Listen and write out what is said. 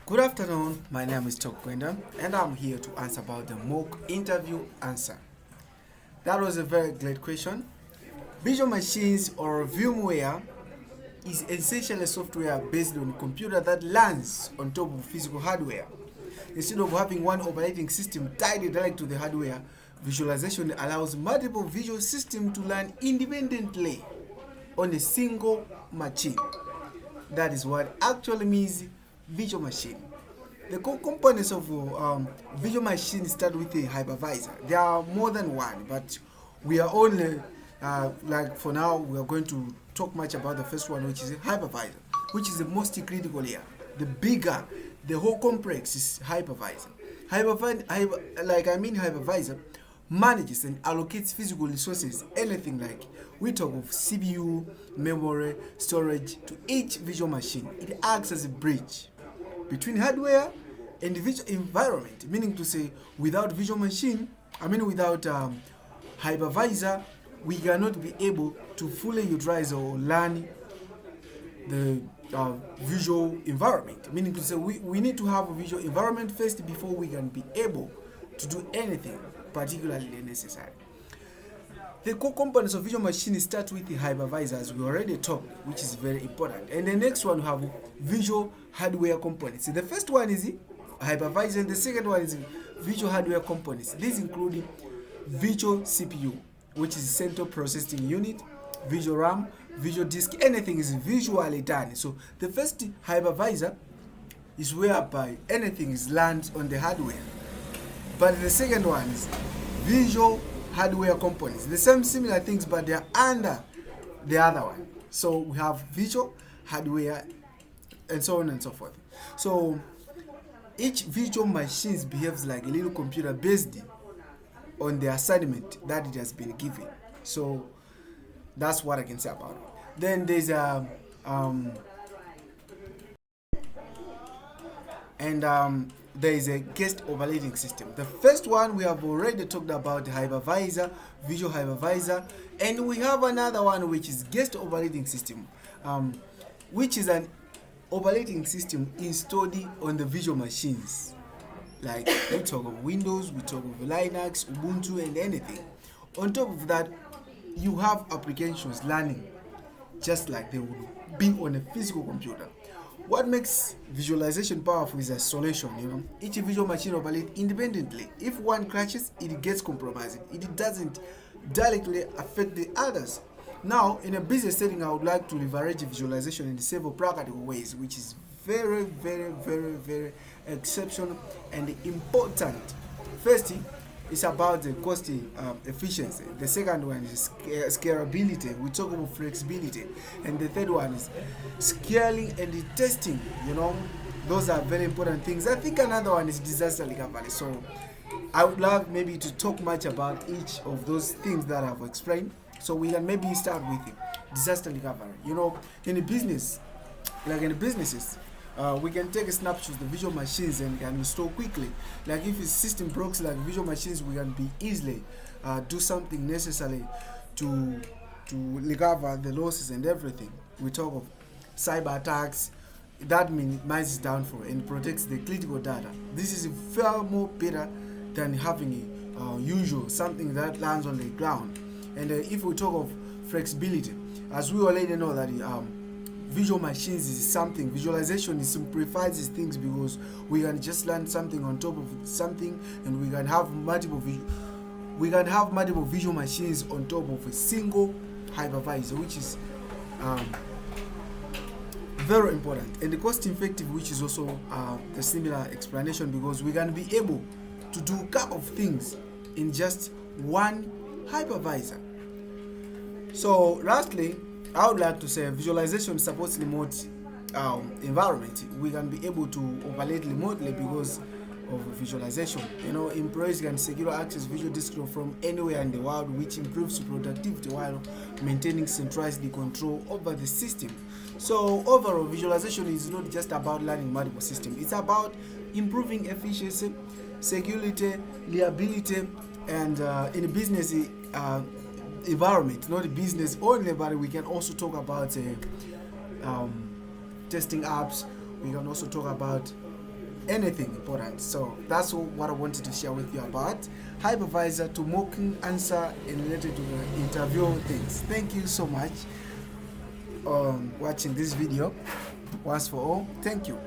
Good afternoon, my name is Tok Gwenda and I'm here to answer about the mock interview answer. That was a very great question. Visual machines or VMware is essentially software based on computer that lands on top of physical hardware. Instead of having one operating system tied direct to the hardware, visualization allows multiple visual systems to run independently on a single machine. That is what actually means visual machine. The core components of visual machine start with a hypervisor. There are more than one, but we are only like for now we are going to talk much about the first one, which is a hypervisor, which is the most critical here. The bigger the whole complex is hypervisor. Hypervisor manages and allocates physical resources, anything like we talk of CPU, memory, storage to each visual machine. It acts as a bridge between hardware and the visual environment, meaning to say without without hypervisor, we cannot be able to fully utilize or learn the visual environment, meaning to say we need to have a visual environment first before we can be able to do anything particularly necessary. The core components of visual machines start with the hypervisor, as we already talked, which is very important. And the next one we have visual hardware components. The first one is the hypervisor, and the second one is visual hardware components. These include visual CPU, which is central processing unit, visual RAM, visual disk, anything is visually done. So the first hypervisor is whereby anything is lands on the hardware. But the second one is visual hardware components. The same similar things, but they are under the other one. So we have visual hardware and so on and so forth. So each virtual machine behaves like a little computer based on the assignment that it has been given. So that's what I can say about it. Then there's a there is a guest operating system. The first one we have already talked about, the hypervisor, visual hypervisor, and we have another one which is guest operating system, which is an operating system installed on the visual machines. Like we talk of Windows, we talk of Linux, Ubuntu, and anything. On top of that, you have applications running just like they would be on a physical computer. What makes visualization powerful is isolation. Each visual machine operates independently. If one crashes, it gets compromised. It doesn't directly affect the others. Now, in a business setting, I would like to leverage visualization in several practical ways, which is very, very, very, very exceptional and important. First, it's about the cost efficiency. The second one is scalability. We talk about flexibility. And the third one is scaling and testing. Those are very important things. I think another one is disaster recovery. So I would love maybe to talk much about each of those things that I've explained. So we can maybe start with it. Disaster recovery. In a business, like in the businesses, we can take a snapshot of the visual machines and can install quickly. Like if a system breaks like visual machines, we can be easily do something necessary to recover the losses and everything. We talk of cyber attacks. That minimizes downfall and protects the critical data. This is far more better than having a usual something that lands on the ground. And if we talk of flexibility, as we already know that visual machines is something, visualization simplifies things because we can just learn something on top of something, and we can have multiple visual machines on top of a single hypervisor, which is very important, and the cost effective, which is also the similar explanation, because we can be able to do a couple of things in just one hypervisor. So lastly, I would like to say visualization supports remote environment. We can be able to operate remotely because of visualization. Employees can secure access visual desktop from anywhere in the world, which improves productivity while maintaining centralized control over the system. So overall, visualization is not just about learning multiple systems. It's about improving efficiency, security, reliability, and in business environment, not business only, but we can also talk about testing apps. We can also talk about anything important. So that's what I wanted to share with you about hypervisor to mocking answer and related to the interview things. Thank you so much watching this video. Once for all, thank you.